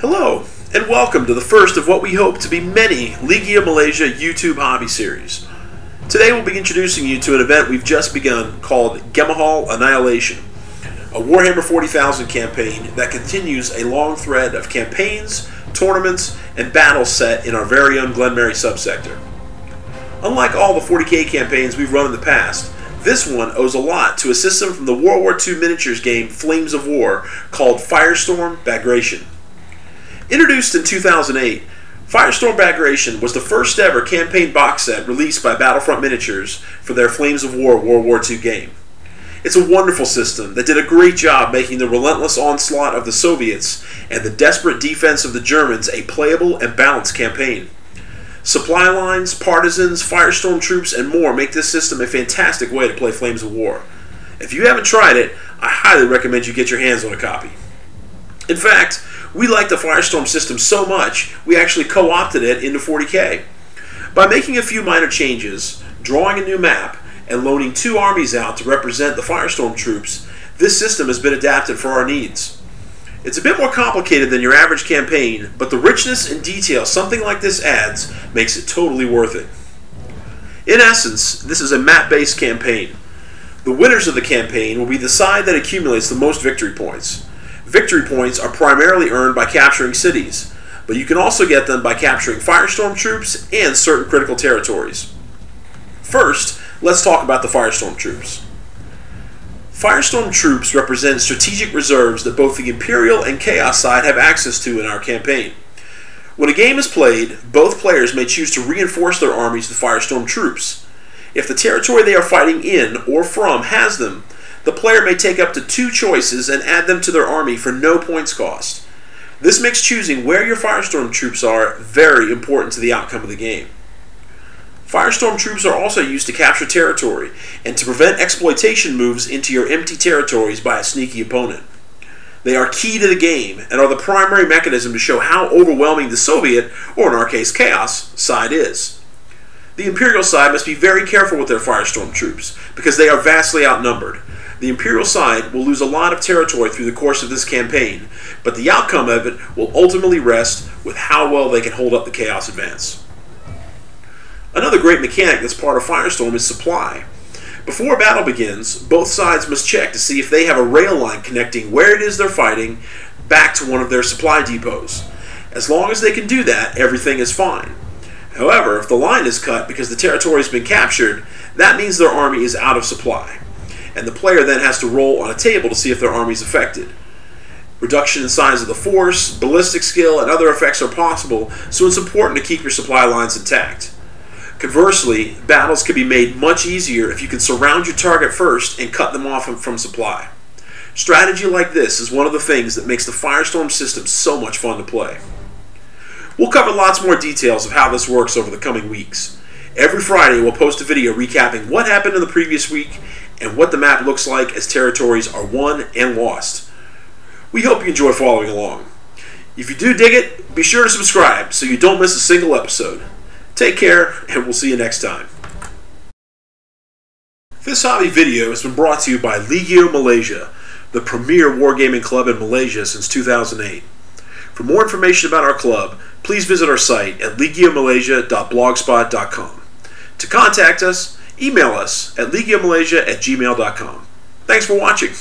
Hello, and welcome to the first of what we hope to be many Legio Malaysia YouTube hobby series. Today we'll be introducing you to an event we've just begun called Ghemehaal Annihilation, a Warhammer 40,000 campaign that continues a long thread of campaigns, tournaments, and battles set in our very own Glenmary subsector. Unlike all the 40k campaigns we've run in the past, this one owes a lot to a system from the World War II miniatures game Flames of War called Firestorm Bagration. Introduced in 2008, Firestorm Bagration was the first ever campaign box set released by Battlefront Miniatures for their Flames of War World War II game. It's a wonderful system that did a great job making the relentless onslaught of the Soviets and the desperate defense of the Germans a playable and balanced campaign. Supply lines, partisans, Firestorm troops, and more make this system a fantastic way to play Flames of War. If you haven't tried it, I highly recommend you get your hands on a copy. In fact, we like the Firestorm system so much, we actually co-opted it into 40k. By making a few minor changes, drawing a new map, and loaning 2 armies out to represent the Firestorm troops, this system has been adapted for our needs. It's a bit more complicated than your average campaign, but the richness and detail something like this adds makes it totally worth it. In essence, this is a map-based campaign. The winners of the campaign will be the side that accumulates the most victory points. Victory points are primarily earned by capturing cities, but you can also get them by capturing Firestorm troops and certain critical territories. First, let's talk about the Firestorm troops. Firestorm troops represent strategic reserves that both the Imperial and Chaos side have access to in our campaign. When a game is played, both players may choose to reinforce their armies with Firestorm troops. If the territory they are fighting in or from has them, the player may take up to 2 choices and add them to their army for no points cost. This makes choosing where your Firestorm troops are very important to the outcome of the game. Firestorm troops are also used to capture territory and to prevent exploitation moves into your empty territories by a sneaky opponent. They are key to the game and are the primary mechanism to show how overwhelming the Soviet, or in our case Chaos, side is. The Imperial side must be very careful with their Firestorm troops because they are vastly outnumbered. The Imperial side will lose a lot of territory through the course of this campaign, but the outcome of it will ultimately rest with how well they can hold up the Chaos advance. Another great mechanic that's part of Firestorm is supply. Before a battle begins, both sides must check to see if they have a rail line connecting where it is they're fighting back to one of their supply depots. As long as they can do that, everything is fine. However, if the line is cut because the territory has been captured, that means their army is out of supply, and the player then has to roll on a table to see if their army is affected. Reduction in size of the force, ballistic skill, and other effects are possible, so it's important to keep your supply lines intact. Conversely, battles can be made much easier if you can surround your target first and cut them off from supply. Strategy like this is one of the things that makes the Firestorm system so much fun to play. We'll cover lots more details of how this works over the coming weeks. Every Friday we'll post a video recapping what happened in the previous week and what the map looks like as territories are won and lost. We hope you enjoy following along. If you do dig it, be sure to subscribe so you don't miss a single episode. Take care, and we'll see you next time. This hobby video has been brought to you by Legio Malaysia, the premier wargaming club in Malaysia since 2008. For more information about our club, please visit our site at legiomalaysia.blogspot.com. To contact us, email us at legiomalaysia@gmail.com. Thanks for watching.